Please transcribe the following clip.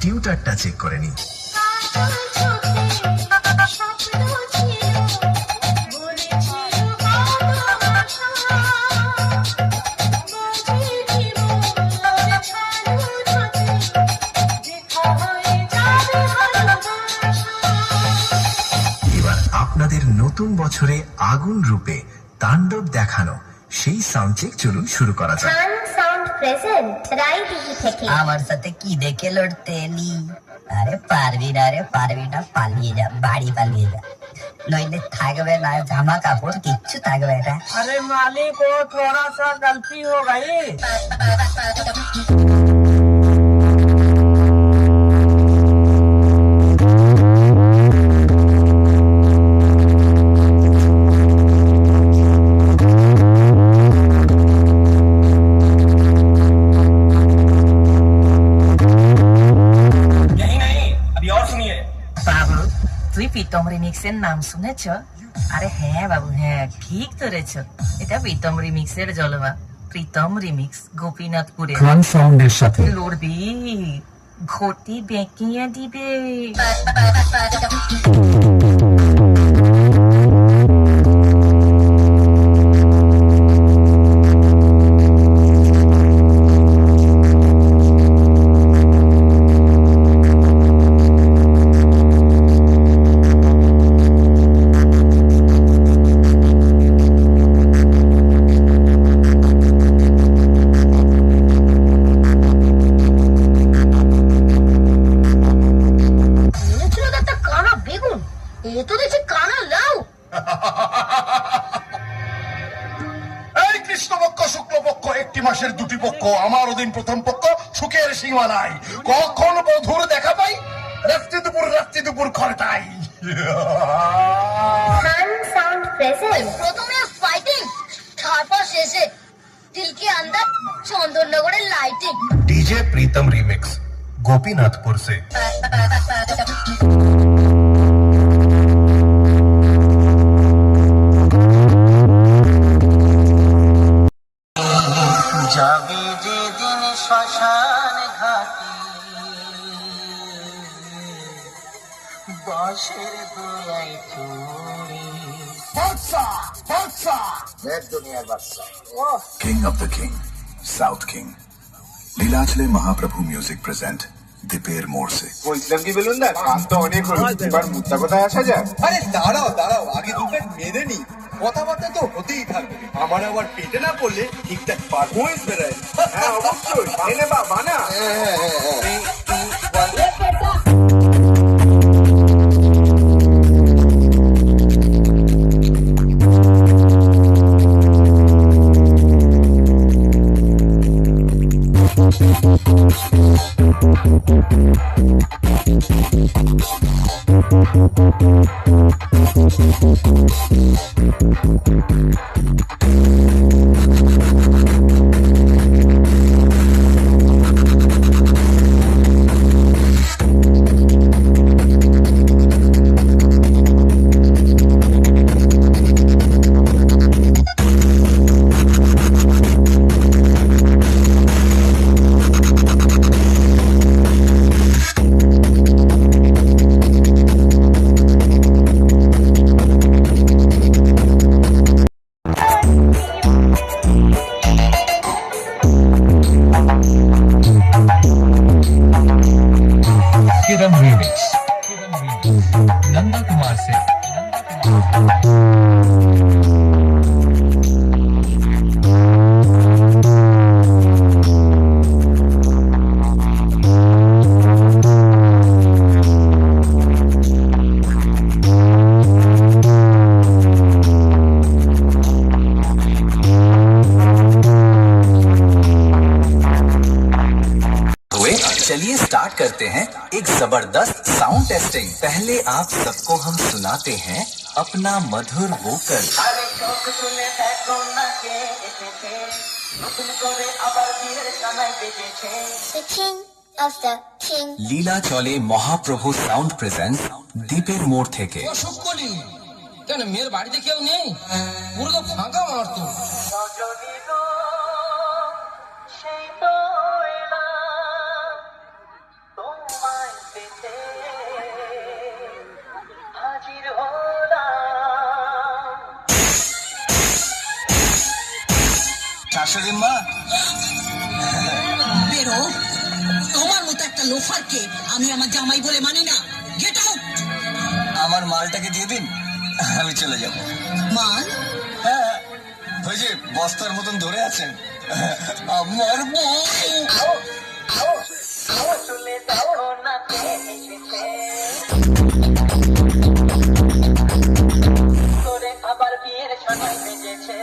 টিউটারটা check করে নিন। এবার আপনাদের নতুন বছরে আগুন রূপে তাণ্ডব দেখানো সেই সাউন্ড চেক চলুন শুরু করা যাক। আমার সাথে কি দেখে লড়তে এলি? আরে পারবি না, পালিয়ে যা, বাড়ি পালিয়ে যা, নইলে থাকবে না জামা কাপড়, কিচ্ছু থাকবে না। अरे मालिक वो थोड़ा सा गलती हो गई। বাবু, তুই প্রীতম রিমিক্সের নাম শুনেছ? আরে হ্যাঁ বাবু, হ্যাঁ ঠিক ধরেছ, এটা প্রীতম রিমিক্সের জলবা। প্রীতম রিমিক্স, গোপীনাথপুরে সাউন্ডের সাথে লড়বি, ঘটি বেঁকিয়ে দিবে। এই কৃষ্ণপক্ষ শুক্লপক্ষ একটি মাসের দুটি পক্ষ, আমার ওদিন প্রথম পক্ষ, সুখের সীমা নাই, কখন বধুর দেখা পাই, রাত্রি দুপুর খরটাই। প্রথমে ফাইটিং, তারপর শেষে দিল के अंदर চন্দননগরের লাইটিং। डीजे प्रीतम रीमिक्स गोपीनाथपुर से। যাবে যেদিন শ্মশান ঘাটে, বাঁশের দোলায় চড়ে। King of the King, South King, लीलाचले महाप्रभु म्यूजिक प्रेजेंट दीपेर मोड़ से। বলছিলাম কি বলুন না, কান তো অনেক হলো, এবার মুদ্রা কোথায় আসা যায়? আরে দাঁড়াও আগে দুটো মেরে নি, কথাবার্তা তো হতেই থাকবে। আমার আবার পেটে না পড়লে ঠিকঠাক পারফরমেন্স বেরোয়। হ্যাঁ অবশ্যই, এনে বাবা না। किरम रीमिक्स नंदा कुमार से। चलिए स्टार्ट करते हैं एक जबरदस्त साउंड टेस्टिंग। पहले आप सबको हम सुनाते हैं अपना मधुर वोकल। लीला चले महाप्रभु साउंड प्रेजेंस दीपेर मोड़ থেকে। কেন মেয়ের বাড়িতে কেউ নেই? পুরো তো ফাঁকা মারতো। শাশুড়ি মা বেরো, তোমার মতো একটা লোফারকে আমি আমার জামাই বলে মানি না। Get out. আমার মালটাকে দিয়ে দিন, আমি চলে যাব। মাল? হ্যাঁ, ওই যে বস্তার মতন ধরে আছেন, আমার বউ। আবার বিয়ের সময় বেজেছে।